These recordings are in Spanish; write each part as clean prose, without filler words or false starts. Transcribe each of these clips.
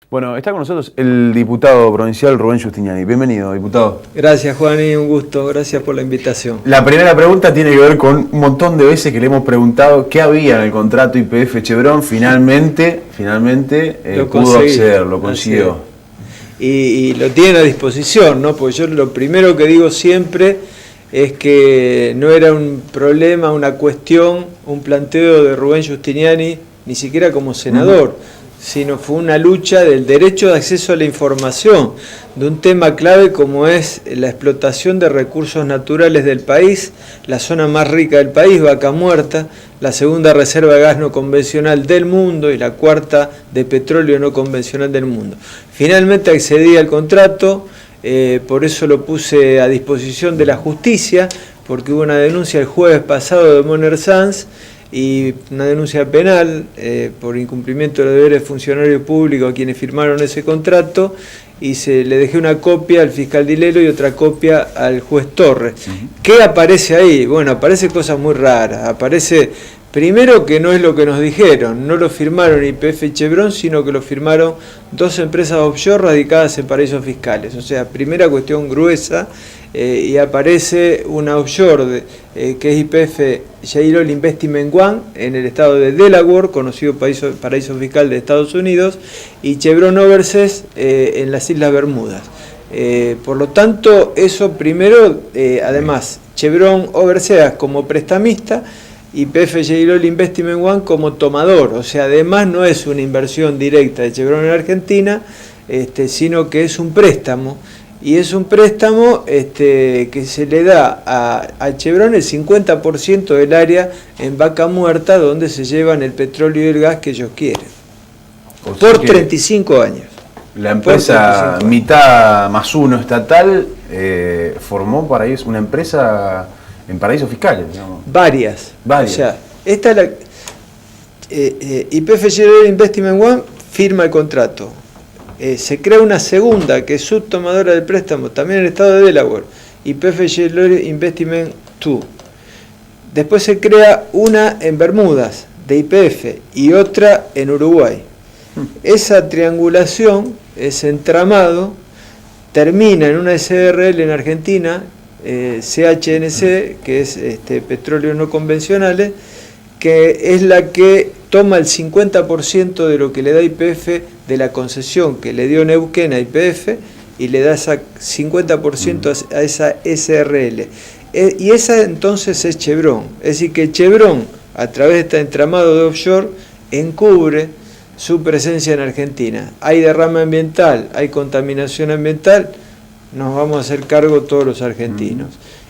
Bueno, está con nosotros el diputado provincial Rubén Giustiniani. Bienvenido, diputado. Gracias, Juani, un gusto. Gracias por la invitación. La primera pregunta tiene que ver con un montón de veces que le hemos preguntado qué había en el contrato YPF-Chevron. Finalmente pudo acceder, lo consiguió. Y lo tiene a disposición, ¿no? Porque yo lo primero que digo siempre es que no era un problema, una cuestión, un planteo de Rubén Giustiniani, ni siquiera como senador, sino fue una lucha del derecho de acceso a la información, de un tema clave como es la explotación de recursos naturales del país, la zona más rica del país, Vaca Muerta, la segunda reserva de gas no convencional del mundo y la cuarta de petróleo no convencional del mundo. Finalmente accedí al contrato, por eso lo puse a disposición de la justicia, porque hubo una denuncia el jueves pasado de Moner Sanz, y una denuncia penal por incumplimiento de los deberes de funcionario público a quienes firmaron ese contrato, y le dejé una copia al fiscal Dilelo y otra copia al juez Torres. ¿Qué aparece ahí? Bueno, aparece cosas muy raras. Aparece, primero, que no es lo que nos dijeron, no lo firmaron YPF y Chevron, sino que lo firmaron dos empresas offshore radicadas en paraísos fiscales. O sea, primera cuestión gruesa. Y aparece una offshore que es YPF J-Oil Investment One en el estado de Delaware, conocido paraíso fiscal de Estados Unidos, y Chevron Overseas en las Islas Bermudas. Por lo tanto, eso primero, además, Chevron Overseas como prestamista, YPF J-Oil Investment One como tomador. O sea, además no es una inversión directa de Chevron en Argentina, sino que es un préstamo. Y es un préstamo que se le da a Chevron el 50% del área en Vaca Muerta, donde se llevan el petróleo y el gas que ellos quieren. Por 35 años. La empresa mitad más uno estatal formó una empresa en paraísos fiscales, digamos. Varias. O sea, esta es la YPF J-Oil Investment One firma el contrato. Se crea una segunda que es subtomadora del préstamo, también en el estado de Delaware, YPF J-Oil Investment 2. Después se crea una en Bermudas, de YPF, y otra en Uruguay. Esa triangulación, ese entramado, termina en una SRL en Argentina, CHNC, que es petróleo no convencionales, que es la que toma el 50% de lo que le da YPF de la concesión que le dio Neuquén a YPF, y le da ese 50% a esa SRL. Y esa entonces es Chevron. Es decir, que Chevron, a través de este entramado de offshore, encubre su presencia en Argentina. Hay derrame ambiental, hay contaminación ambiental, nos vamos a hacer cargo todos los argentinos.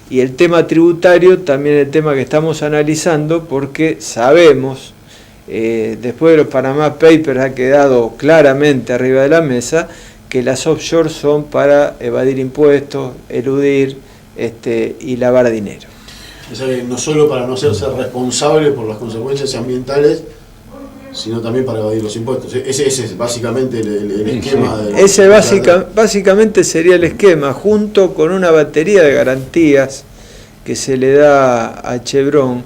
Y el tema tributario también es el tema que estamos analizando, porque sabemos, después de los Panama Papers ha quedado claramente arriba de la mesa, que las offshore son para evadir impuestos, eludir y lavar dinero. O sea, que no solo para no hacerse responsable por las consecuencias ambientales, sino también para evadir los impuestos. Ese es básicamente el esquema. Ese básicamente sería el esquema, junto con una batería de garantías que se le da a Chevron,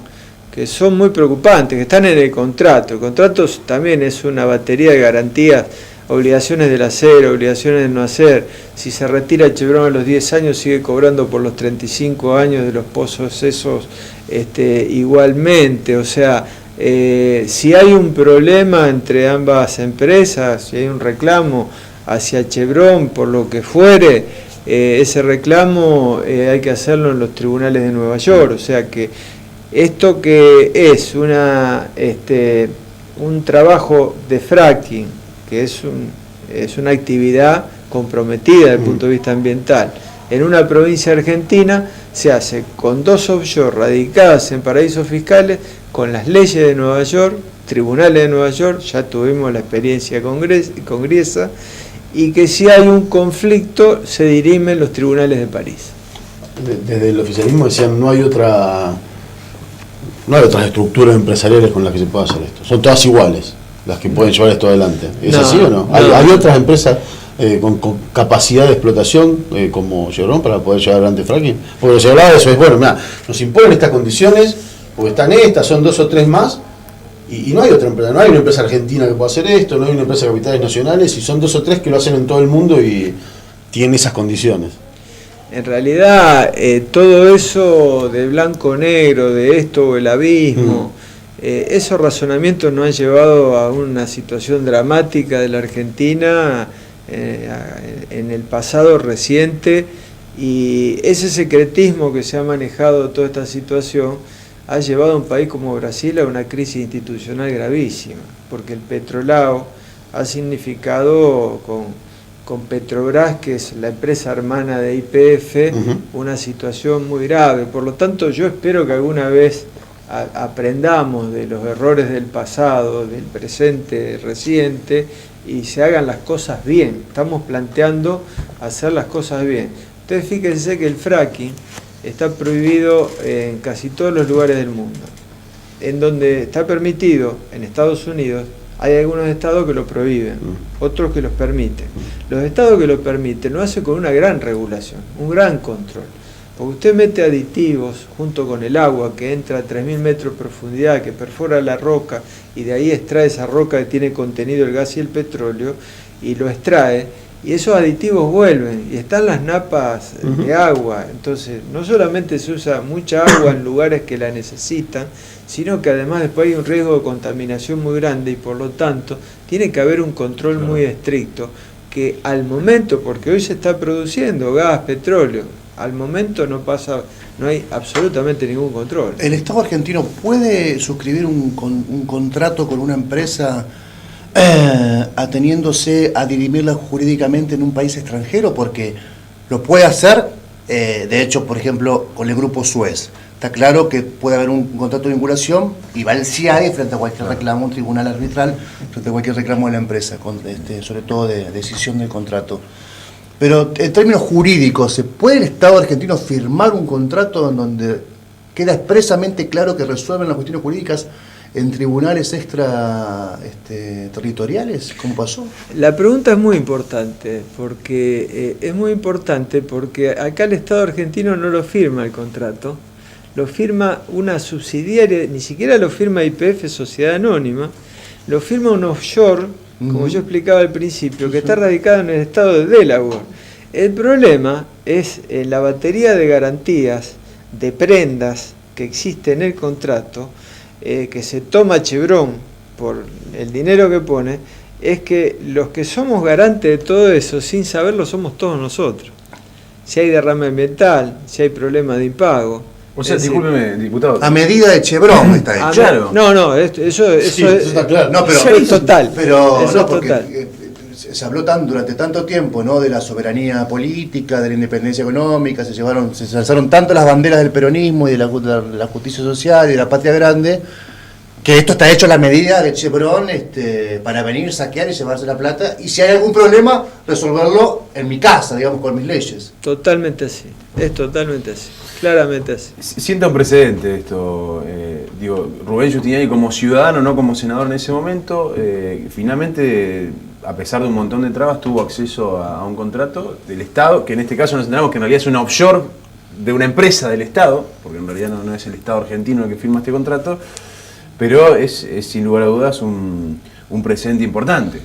que son muy preocupantes, que están en el contrato. El contrato también es una batería de garantías, obligaciones del hacer, obligaciones del no hacer. Si se retira Chevron a los 10 años, sigue cobrando por los 35 años de los pozos esos igualmente. O sea, si hay un problema entre ambas empresas, si hay un reclamo hacia Chevron por lo que fuere, ese reclamo hay que hacerlo en los tribunales de Nueva York. O sea que esto que es un trabajo de fracking, que es una actividad comprometida desde el punto de vista ambiental, en una provincia argentina, se hace con dos offshore radicadas en paraísos fiscales, con las leyes de Nueva York, tribunales de Nueva York, ya tuvimos la experiencia con Griesa, y que si hay un conflicto se dirimen los tribunales de París. Desde el oficialismo decían no hay otras estructuras empresariales con las que se pueda hacer esto, son todas iguales las que pueden llevar esto adelante. ¿Es así o no? ¿Hay otras empresas con capacidad de explotación como Chevron para poder llevar adelante fracking? Porque se hablaba de eso, es bueno, mira, nos imponen estas condiciones, porque están estas, son 2 o 3 más, Y no hay otra empresa, no hay una empresa argentina que pueda hacer esto, no hay una empresa de capitales nacionales, y son 2 o 3 que lo hacen en todo el mundo y tienen esas condiciones. En realidad, todo eso de blanco-negro, de esto o el abismo, esos razonamientos nos han llevado a una situación dramática de la Argentina en el pasado reciente, y ese secretismo que se ha manejado toda esta situación ha llevado a un país como Brasil a una crisis institucional gravísima, porque el Petrolao ha significado con Petrobras, que es la empresa hermana de YPF, una situación muy grave. Por lo tanto, yo espero que alguna vez aprendamos de los errores del pasado, del presente reciente, y se hagan las cosas bien. Estamos planteando hacer las cosas bien. Ustedes fíjense que el fracking está prohibido en casi todos los lugares del mundo. En donde está permitido, en Estados Unidos, hay algunos estados que lo prohíben, otros que los permiten. Los estados que lo permiten lo hacen con una gran regulación, un gran control. Porque usted mete aditivos junto con el agua que entra a 3.000 metros de profundidad, que perfora la roca y de ahí extrae esa roca que tiene contenido el gas y el petróleo, y lo extrae, y esos aditivos vuelven y están las napas de agua. Entonces no solamente se usa mucha agua en lugares que la necesitan, sino que además después hay un riesgo de contaminación muy grande, y por lo tanto tiene que haber un control muy estricto, que al momento, porque hoy se está produciendo gas, petróleo, al momento no hay absolutamente ningún control. ¿El Estado argentino puede suscribir un contrato con una empresa ateniéndose a dirimirla jurídicamente en un país extranjero? Porque lo puede hacer, de hecho, por ejemplo, con el Grupo Suez. Está claro que puede haber un contrato de vinculación y va el CIAE frente a cualquier reclamo, un tribunal arbitral, frente a cualquier reclamo de la empresa, sobre todo de decisión del contrato. Pero en términos jurídicos, ¿se puede el Estado argentino firmar un contrato en donde queda expresamente claro que resuelven las cuestiones jurídicas en tribunales extra territoriales? ¿Cómo pasó? La pregunta es muy importante, porque acá el Estado argentino no lo firma el contrato, lo firma una subsidiaria, ni siquiera lo firma YPF, Sociedad Anónima, lo firma un offshore, como yo explicaba al principio, que está radicado en el estado de Delaware. El problema es la batería de garantías, de prendas que existe en el contrato, que se toma Chevron por el dinero que pone, es que los que somos garantes de todo eso, sin saberlo, somos todos nosotros. Si hay derrame ambiental, si hay problemas de impago. O sea, discúlpeme, diputado. A medida de Chevron está hecho. Claro. No, eso está claro. No, pero eso es total. Pero eso no, es porque total. Se habló durante tanto tiempo, ¿no?, de la soberanía política, de la independencia económica, se alzaron tanto las banderas del peronismo y de la justicia social y de la patria grande, que esto está hecho a la medida de Chevron, para venir, saquear y llevarse la plata, y si hay algún problema, resolverlo en mi casa, digamos, con mis leyes. Totalmente así, es totalmente así, claramente así. Sienta un precedente esto, Rubén Giustiniani como ciudadano, no como senador en ese momento, finalmente, a pesar de un montón de trabas, tuvo acceso a un contrato del Estado, que en este caso nos enteramos que en realidad es una offshore de una empresa del Estado, porque en realidad no es el Estado argentino el que firma este contrato, pero es sin lugar a dudas un precedente importante.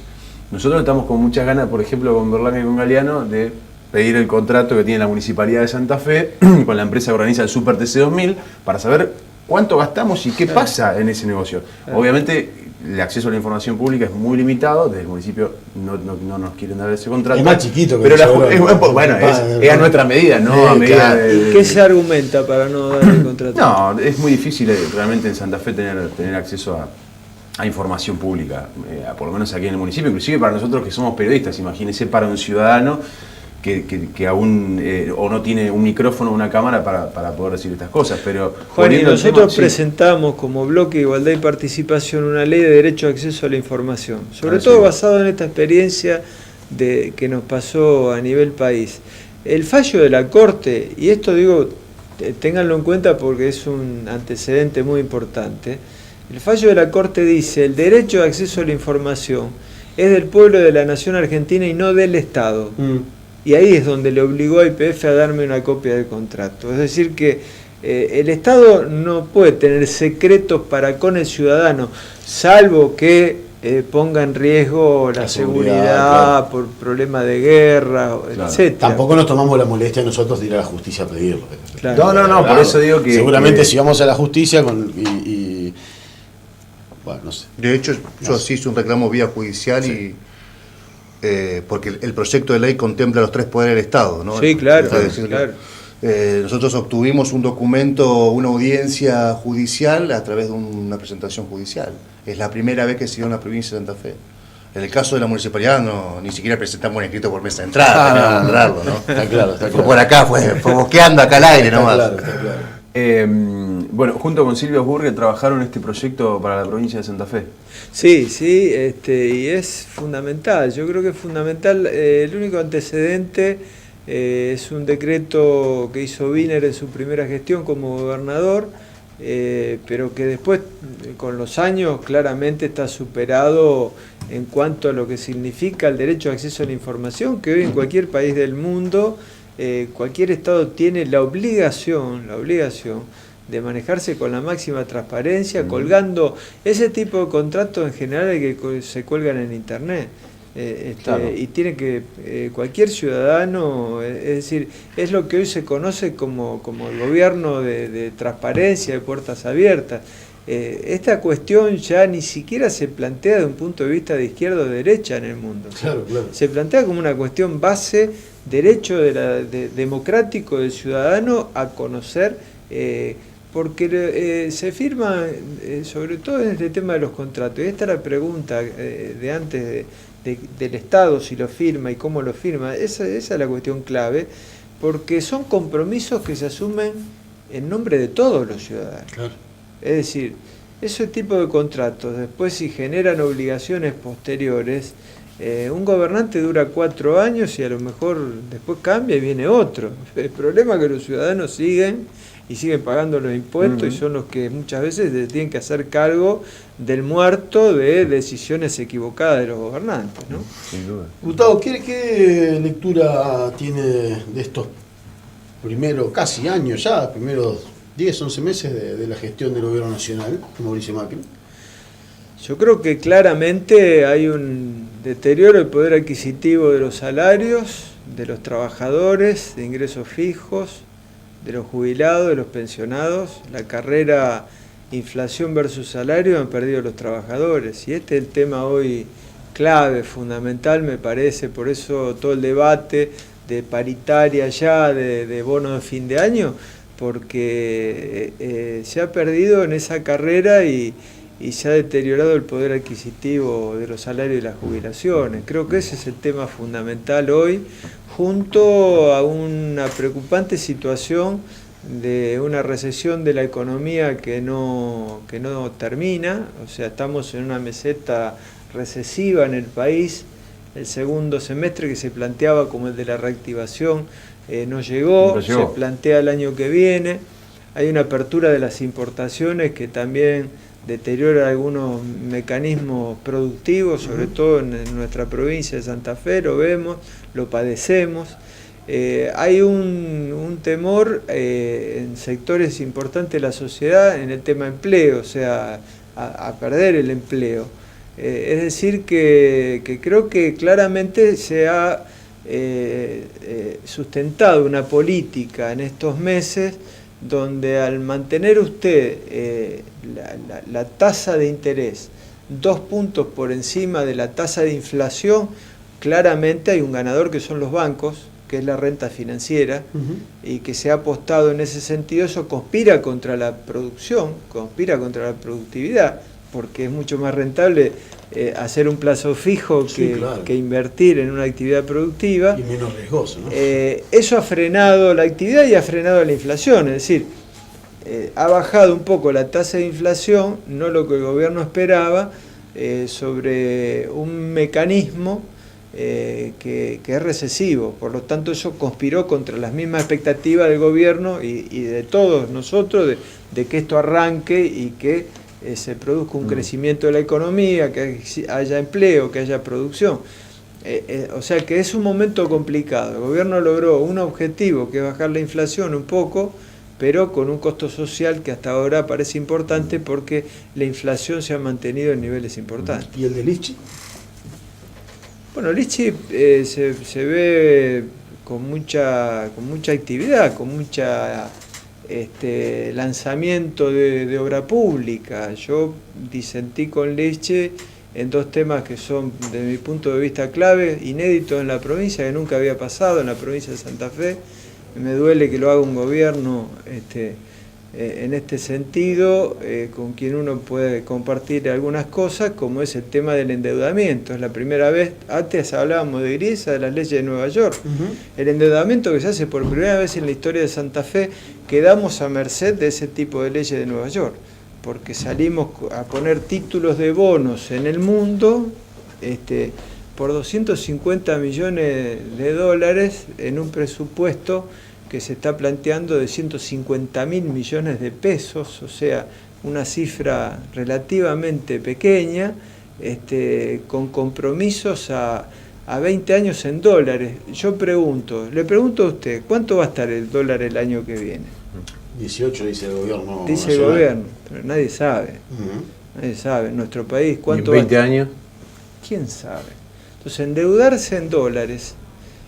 Nosotros estamos con muchas ganas, por ejemplo, con Berlanga y con Galeano, de pedir el contrato que tiene la Municipalidad de Santa Fe con la empresa que organiza el Super TC 2000 para saber cuánto gastamos y qué pasa en ese negocio. Obviamente, el acceso a la información pública es muy limitado, desde el municipio no nos quieren dar ese contrato. Es más chiquito que pero es a nuestra medida, no a medida ¿Y qué se argumenta para no dar el contrato? No, es muy difícil realmente en Santa Fe tener acceso a información pública, por lo menos aquí en el municipio, inclusive para nosotros que somos periodistas. Imagínense para un ciudadano que aún o no tiene un micrófono o una cámara para poder decir estas cosas. Pero Juan, y nosotros presentamos como bloque de Igualdad y Participación una ley de derecho de acceso a la información, sobre todo basado en esta experiencia que nos pasó a nivel país. El fallo de la Corte, y esto digo, ténganlo en cuenta porque es un antecedente muy importante, el fallo de la Corte dice: el derecho de acceso a la información es del pueblo de la nación argentina y no del Estado. Y ahí es donde le obligó a YPF a darme una copia del contrato. Es decir que el Estado no puede tener secretos para con el ciudadano, salvo que ponga en riesgo la seguridad claro. por problemas de guerra, claro. etc. Tampoco nos tomamos la molestia nosotros de ir a la justicia a pedirlo. Claro. No, claro. Por eso digo que... Seguramente si vamos a la justicia bueno, no sé. De hecho, yo sí hice un reclamo vía judicial sí. Porque el proyecto de ley contempla los 3 poderes del Estado, ¿no? Sí, claro, claro. Nosotros obtuvimos un documento, una audiencia judicial a través de una presentación judicial. Es la primera vez que se dio en la provincia de Santa Fe. En el caso de la municipalidad ni siquiera presentamos un escrito por mesa de entrada, teníamos que honrarlo, ¿no? Está claro, está claro. Por acá fue bosqueando acá al aire nomás. Claro, está claro. Bueno, junto con Silvio Burger trabajaron este proyecto para la provincia de Santa Fe. Sí, sí, y es fundamental, yo creo que es fundamental. El único antecedente es un decreto que hizo Wiener en su primera gestión como gobernador, pero que después, con los años, claramente está superado en cuanto a lo que significa el derecho de acceso a la información, que hoy en cualquier país del mundo, cualquier Estado tiene la obligación de manejarse con la máxima transparencia, colgando ese tipo de contratos en general que se cuelgan en Internet. Claro. Y tiene que cualquier ciudadano, es decir, es lo que hoy se conoce como el gobierno de transparencia, de puertas abiertas. Esta cuestión ya ni siquiera se plantea desde un punto de vista de izquierda o derecha en el mundo. Claro, claro. Se plantea como una cuestión base, derecho democrático del ciudadano a conocer, porque se firma, sobre todo en este tema de los contratos, y esta es la pregunta de antes del Estado, si lo firma y cómo lo firma, esa es la cuestión clave, porque son compromisos que se asumen en nombre de todos los ciudadanos. Claro. Es decir, ese tipo de contratos, después si generan obligaciones posteriores, un gobernante dura 4 años y a lo mejor después cambia y viene otro. El problema es que los ciudadanos siguen pagando los impuestos y son los que muchas veces tienen que hacer cargo del muerto de decisiones equivocadas de los gobernantes, ¿no? Sin duda. Gustavo, ¿qué lectura tiene de estos primeros casi años ya, primeros 10, 11 meses de la gestión del gobierno nacional, Mauricio Macri? Yo creo que claramente hay un deterioro del poder adquisitivo de los salarios, de los trabajadores, de ingresos fijos, de los jubilados, de los pensionados. La carrera inflación versus salario han perdido los trabajadores. Y este es el tema hoy clave, fundamental, me parece. Por eso todo el debate de paritaria ya, de bono de fin de año, porque se ha perdido en esa carrera y se ha deteriorado el poder adquisitivo de los salarios y las jubilaciones. Creo que ese es el tema fundamental hoy, junto a una preocupante situación de una recesión de la economía que no termina. O sea, estamos en una meseta recesiva en el país. El segundo semestre que se planteaba como el de la reactivación no llegó, se plantea el año que viene. Hay una apertura de las importaciones que también deteriora algunos mecanismos productivos, sobre todo en nuestra provincia de Santa Fe, lo vemos, lo padecemos. Hay un temor en sectores importantes de la sociedad en el tema empleo, o sea, a perder el empleo. Es decir, que creo que claramente se ha sustentado una política en estos meses donde al mantener usted la tasa de interés 2 puntos por encima de la tasa de inflación, claramente hay un ganador que son los bancos, que es la renta financiera, y que se ha apostado en ese sentido. Eso conspira contra la producción, conspira contra la productividad, porque es mucho más rentable hacer un plazo fijo que invertir en una actividad productiva. Y menos riesgoso, ¿no? Eso ha frenado la actividad y ha frenado la inflación, es decir, ha bajado un poco la tasa de inflación, no lo que el gobierno esperaba, sobre un mecanismo que es recesivo. Por lo tanto, eso conspiró contra las mismas expectativas del gobierno y de todos nosotros de que esto arranque y que se produzca un crecimiento de la economía, que haya empleo, que haya producción. O sea que es un momento complicado. El gobierno logró un objetivo, que es bajar la inflación un poco, pero con un costo social que hasta ahora parece importante porque la inflación se ha mantenido en niveles importantes. ¿Y el de Lichi? Bueno, Lichi se ve con mucha actividad, con mucha lanzamiento de obra pública. Yo disentí con Lichi en dos temas que son, desde mi punto de vista, clave, inéditos en la provincia, que nunca había pasado en la provincia de Santa Fe. Me duele que lo haga un gobierno en este sentido, con quien uno puede compartir algunas cosas, como es el tema del endeudamiento. Es la primera vez, antes hablábamos de Griesa, de las leyes de Nueva York. El endeudamiento que se hace por primera vez en la historia de Santa Fe, quedamos a merced de ese tipo de leyes de Nueva York, porque salimos a poner títulos de bonos en el mundo por 250 millones de dólares en un presupuesto que se está planteando de 150.000 millones de pesos, o sea, una cifra relativamente pequeña, con compromisos a 20 años en dólares. Yo le pregunto a usted, ¿cuánto va a estar el dólar el año que viene? 18 dice el gobierno. Dice el gobierno, pero nadie sabe. Nadie sabe. En nuestro país, ¿cuánto ¿Y en 20 años? ¿Quién sabe? Entonces, endeudarse en dólares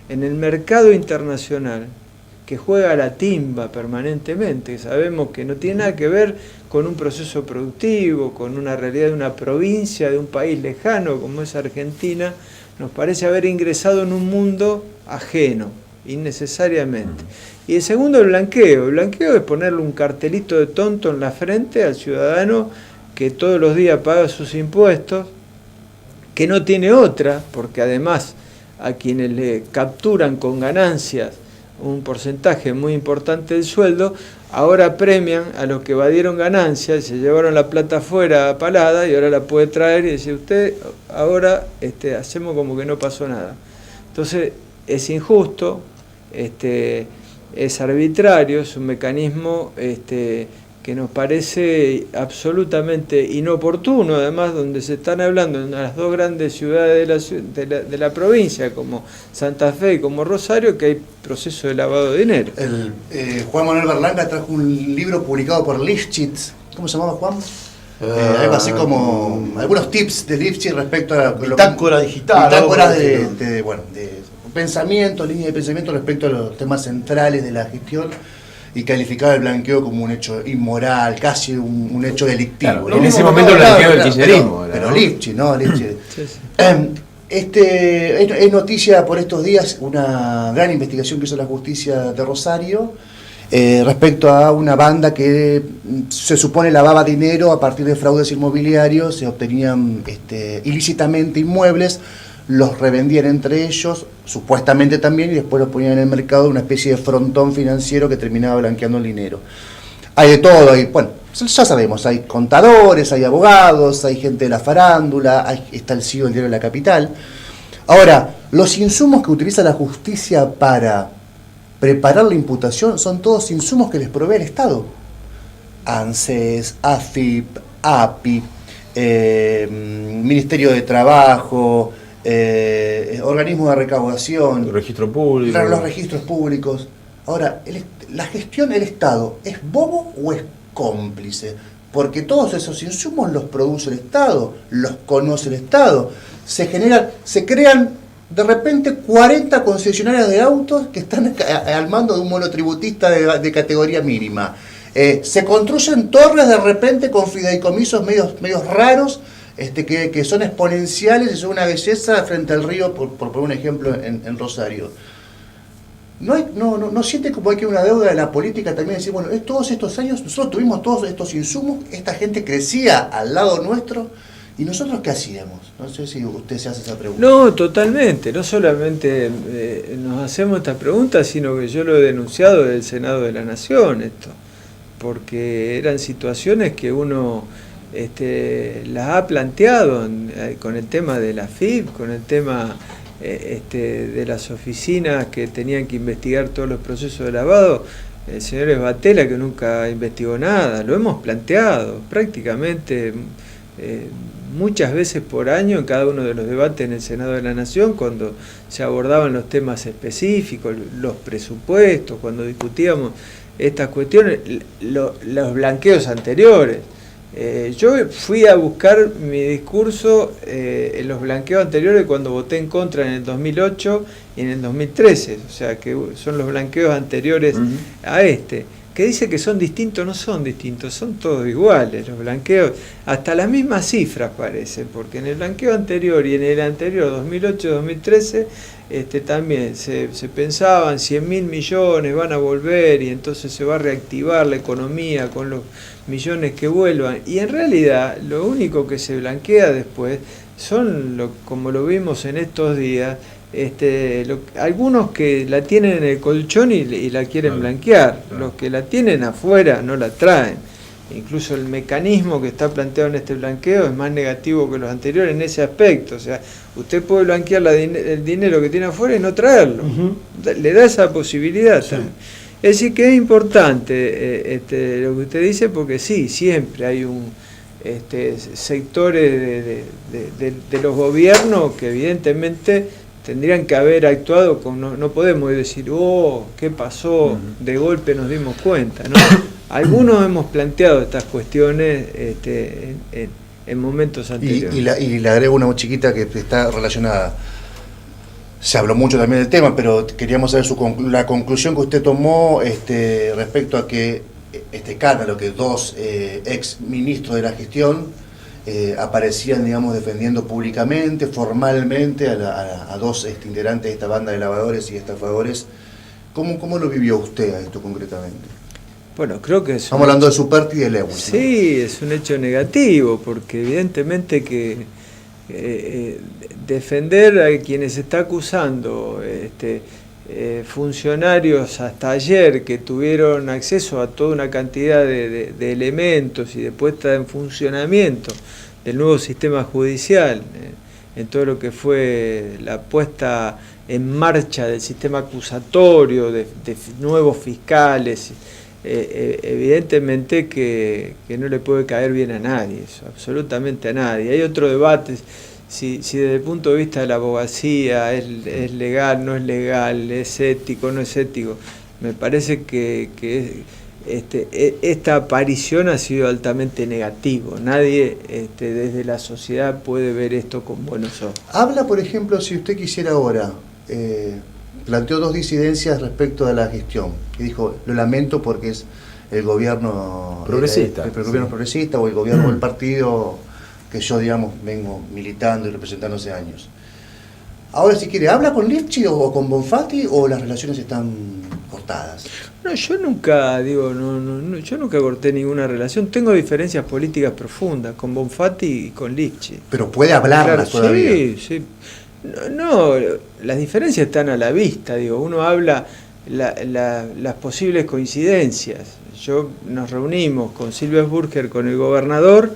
en el mercado internacional, que juega a la timba permanentemente, sabemos que no tiene nada que ver con un proceso productivo, con una realidad de una provincia, de un país lejano como es Argentina, nos parece haber ingresado en un mundo ajeno, innecesariamente. Y el segundo, el blanqueo. El blanqueo es ponerle un cartelito de tonto en la frente al ciudadano que todos los días paga sus impuestos, que no tiene otra, porque además a quienes le capturan con ganancias un porcentaje muy importante del sueldo, ahora premian a los que evadieron ganancias, se llevaron la plata afuera palada y ahora la puede traer y decir, usted ahora hacemos como que no pasó nada. Entonces es injusto, es arbitrario, es un mecanismo que nos parece absolutamente inoportuno, además donde se están hablando en las dos grandes ciudades de la provincia, como Santa Fe y como Rosario, que hay proceso de lavado de dinero. Juan Manuel Berlanga trajo un libro publicado por Lifshitz. ¿Cómo se llamaba, Juan? Algo así como algunos tips de Lifshitz respecto a bitácora digital. Bitácoras de pensamiento, línea de pensamiento respecto a los temas centrales de la gestión, y calificaba el blanqueo como un hecho inmoral, casi un hecho delictivo. Claro, en ese momento el blanqueo del kirchnerismo. Pero Lifshitz, ¿no? Lifshitz. Sí. Es noticia por estos días una gran investigación que hizo la justicia de Rosario respecto a una banda que se supone lavaba dinero a partir de fraudes inmobiliarios, se obtenían ilícitamente inmuebles, los revendían entre ellos, supuestamente también, y después los ponían en el mercado, una especie de frontón financiero que terminaba blanqueando el dinero. Hay de todo, ya sabemos, hay contadores, hay abogados, hay gente de la farándula, está el CEO del diario de la Capital. Ahora, los insumos que utiliza la justicia para preparar la imputación son todos insumos que les provee el Estado. ANSES, AFIP, API, Ministerio de Trabajo, organismos de recaudación, El registro público. los registros públicos. Ahora, la gestión del Estado, ¿es bobo o es cómplice? Porque todos esos insumos los produce el Estado, los conoce el Estado. Se crean de repente 40 concesionarias de autos que están al mando de un monotributista de categoría mínima. Se construyen torres de repente con fideicomisos medios raros, que son exponenciales y son una belleza frente al río, por poner un ejemplo en Rosario. No siente como hay que una deuda de la política también decir, bueno, todos estos años nosotros tuvimos todos estos insumos, esta gente crecía al lado nuestro, ¿y nosotros qué hacíamos? No sé si usted se hace esa pregunta. No, totalmente. No solamente nos hacemos esta pregunta, sino que yo lo he denunciado del Senado de la Nación, esto, porque eran situaciones que uno las ha planteado con el tema de la FIP, con el tema de las oficinas que tenían que investigar todos los procesos de lavado. El señor Esbatela, que nunca investigó nada, lo hemos planteado prácticamente muchas veces por año en cada uno de los debates en el Senado de la Nación, cuando se abordaban los temas específicos, los presupuestos, cuando discutíamos estas cuestiones, los blanqueos anteriores. Yo fui a buscar mi discurso en los blanqueos anteriores cuando voté en contra en el 2008 y en el 2013, o sea que son los blanqueos anteriores a este, que dice que son distintos. No son distintos, son todos iguales los blanqueos, hasta las mismas cifras parecen, porque en el blanqueo anterior y en el anterior, 2008-2013, también se pensaban 100.000 millones van a volver y entonces se va a reactivar la economía con los millones que vuelvan, y en realidad lo único que se blanquea después son, como lo vimos en estos días, algunos que la tienen en el colchón y la quieren blanquear, los que la tienen afuera no la traen. Incluso el mecanismo que está planteado en este blanqueo es más negativo que los anteriores en ese aspecto. O sea, usted puede blanquear el dinero que tiene afuera y no traerlo. Le da esa posibilidad también. Es decir, que es importante lo que usted dice, porque sí, siempre hay sectores de los gobiernos que evidentemente tendrían que haber actuado no podemos decir, ¿qué pasó? De golpe nos dimos cuenta, ¿no? Algunos hemos planteado estas cuestiones en momentos anteriores. Y le agrego una chiquita que está relacionada. Se habló mucho también del tema, pero queríamos saber la conclusión que usted tomó respecto a que este escándalo, que dos ex ministros de la gestión aparecían, digamos, defendiendo públicamente, formalmente a dos integrantes de esta banda de lavadores y estafadores. ¿Cómo lo vivió usted a esto concretamente? Bueno, creo que estamos hablando de su parte y de Lewin. Sí, ¿no? Es un hecho negativo, porque evidentemente que defender a quienes se está acusando, funcionarios hasta ayer que tuvieron acceso a toda una cantidad de elementos y de puesta en funcionamiento del nuevo sistema judicial, en todo lo que fue la puesta en marcha del sistema acusatorio, de nuevos fiscales, evidentemente que no le puede caer bien a nadie, eso, absolutamente a nadie. Hay otro debate, si desde el punto de vista de la abogacía es legal, no es legal, es ético, no es ético. Me parece que esta aparición ha sido altamente negativo. Nadie desde la sociedad puede ver esto con buenos ojos. Habla, por ejemplo, si usted quisiera ahora, planteó dos disidencias respecto a la gestión, y dijo, lo lamento porque es el gobierno progresista, el gobierno progresista o el gobierno del partido que yo, digamos, vengo militando y representando hace años. Ahora, si quiere, ¿habla con Lifchit o con Bonfatti o las relaciones están cortadas? No, yo nunca corté ninguna relación. Tengo diferencias políticas profundas con Bonfatti y con Lifchit. Pero puede hablarlas todavía. Sí. No, las diferencias están a la vista, uno habla las posibles coincidencias. Nos reunimos con Silvia Burger, con el gobernador,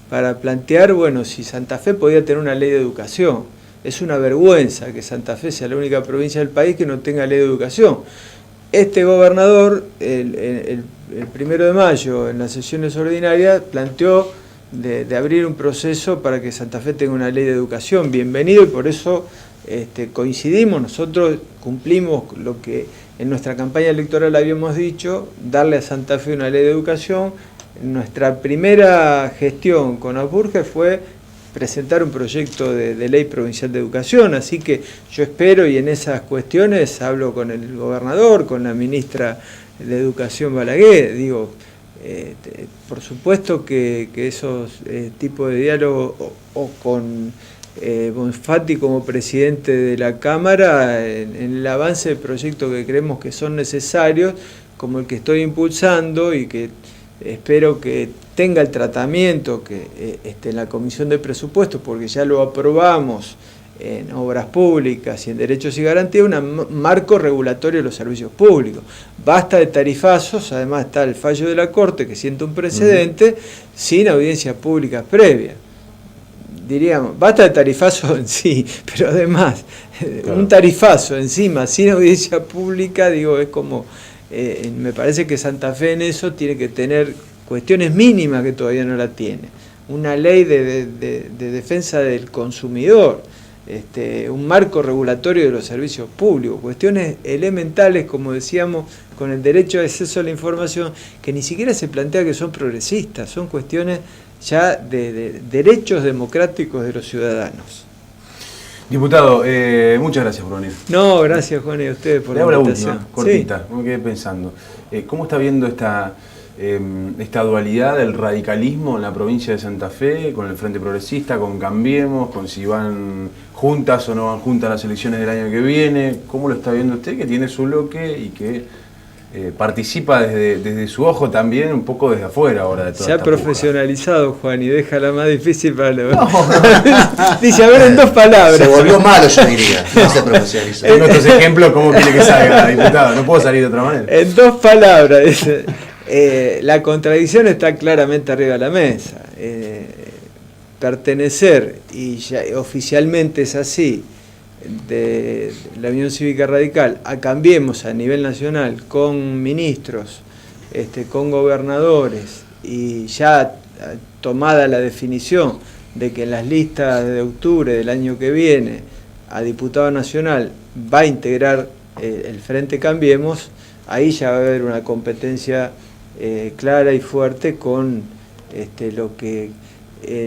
para plantear, si Santa Fe podía tener una ley de educación. Es una vergüenza que Santa Fe sea la única provincia del país que no tenga ley de educación. Este gobernador, el 1 de mayo, en las sesiones ordinarias, planteó de abrir un proceso para que Santa Fe tenga una ley de educación. Bienvenido, y por eso coincidimos. Nosotros cumplimos lo que en nuestra campaña electoral habíamos dicho, darle a Santa Fe una ley de educación. Nuestra primera gestión con Asburger fue presentar un proyecto de ley provincial de educación, así que yo espero, y en esas cuestiones hablo con el gobernador, con la ministra de Educación Balaguer, por supuesto que esos tipos de diálogo, o con Bonfatti como presidente de la Cámara, en el avance de proyectos que creemos que son necesarios, como el que estoy impulsando y que espero que tenga el tratamiento que en la Comisión de Presupuestos, porque ya lo aprobamos en Obras Públicas y en Derechos y Garantías, un marco regulatorio de los servicios públicos. Basta de tarifazos, además está el fallo de la Corte que sienta un precedente, sin audiencias públicas previas. Diríamos, basta de tarifazo en sí, pero además, claro, un tarifazo encima, sin audiencia pública, es como... me parece que Santa Fe en eso tiene que tener cuestiones mínimas que todavía no la tiene. una ley de defensa del consumidor, un marco regulatorio de los servicios públicos, cuestiones elementales, como decíamos, con el derecho de acceso a la información, que ni siquiera se plantea que son progresistas, son cuestiones ya de derechos democráticos de los ciudadanos. Diputado, muchas gracias por venir. No, gracias Juan y a ustedes por Le hago la invitación. última, cortita, Sí. me quedé pensando. ¿Cómo está viendo esta dualidad del radicalismo en la provincia de Santa Fe, con el Frente Progresista, con Cambiemos, con si van juntas o no van juntas las elecciones del año que viene? ¿Cómo lo está viendo usted, que tiene su bloque y que participa desde su ojo también, un poco desde afuera ahora de toda Se ha esta puja? profesionalizado Juan y deja la más difícil para lo... Dice, a ver, en 2 palabras. Se volvió malo, yo diría. No se profesionalizó. En nuestros ejemplos, ¿cómo quiere que salga, diputado? No puedo salir de otra manera. En 2 palabras, dice. La contradicción está claramente arriba de la mesa. Pertenecer, y ya oficialmente es así, de la Unión Cívica Radical a Cambiemos a nivel nacional, con ministros, con gobernadores, y ya tomada la definición de que en las listas de octubre del año que viene a diputado nacional va a integrar el Frente Cambiemos, ahí ya va a haber una competencia clara y fuerte con lo que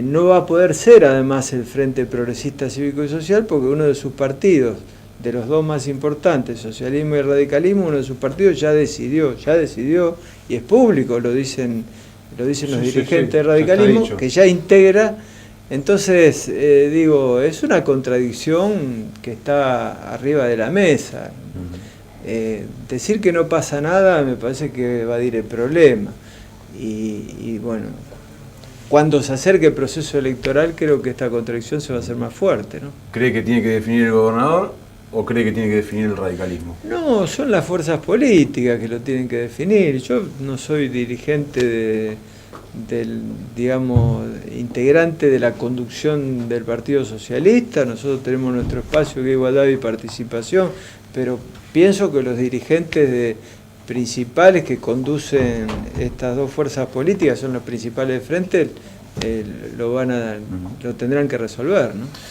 no va a poder ser además el Frente Progresista Cívico y Social, porque uno de sus partidos, de los 2 más importantes, socialismo y radicalismo, uno de sus partidos ya decidió, y es público, lo dicen los dirigentes de radicalismo, que ya integra. Entonces, es una contradicción que está arriba de la mesa. Decir que no pasa nada me parece que evadir el problema. Y bueno, cuando se acerque el proceso electoral, creo que esta contradicción se va a hacer más fuerte, ¿no? ¿Cree que tiene que definir el gobernador o cree que tiene que definir el radicalismo? No, son las fuerzas políticas que lo tienen que definir. Yo no soy dirigente del, digamos, integrante de la conducción del Partido Socialista. Nosotros tenemos nuestro espacio que es igualdad y participación, pero pienso que los dirigentes principales que conducen estas 2 fuerzas políticas son los principales del frente, lo tendrán que resolver, ¿no?